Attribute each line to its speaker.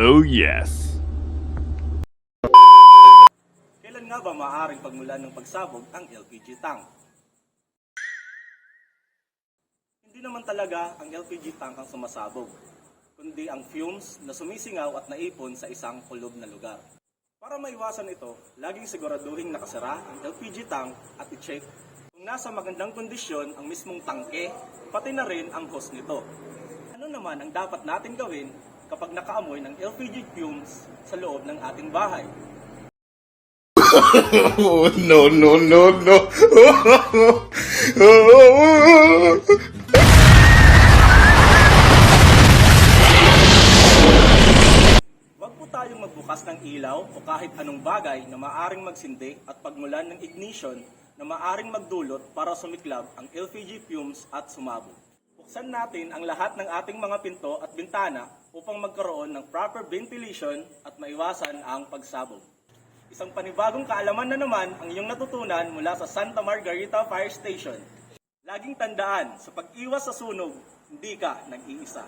Speaker 1: Oh yes.
Speaker 2: Kailan nga ba maaaring pagmulan ng pagsabog ang LPG tank? Hindi naman talaga ang LPG tank ang sumasabog, kundi ang fumes na sumisingaw at naipon sa isang kulob na lugar. Para maiwasan ito, laging siguraduhin nakasara ang LPG tank at i-check kung nasa magandang kondisyon ang mismong tangke, pati na rin ang hose nito. Ano naman ang dapat natin gawin kapag nakaamoy ng LPG fumes sa loob ng ating bahay?
Speaker 1: Oh, no, no, no, no.
Speaker 2: Huwag po tayong magbukas ng ilaw o kahit anong bagay na maaring magsindi at pagmulan ng ignition na maaring magdulot para sumiklab ang LPG fumes at sumabog. Buksan natin ang lahat ng ating mga pinto at bintana upang magkaroon ng proper ventilation at maiwasan ang pagsabog. Isang panibagong kaalaman na naman ang iyong natutunan mula sa Santa Margarita Fire Station. Laging tandaan, sa pag-iwas sa sunog, hindi ka nag-iisa.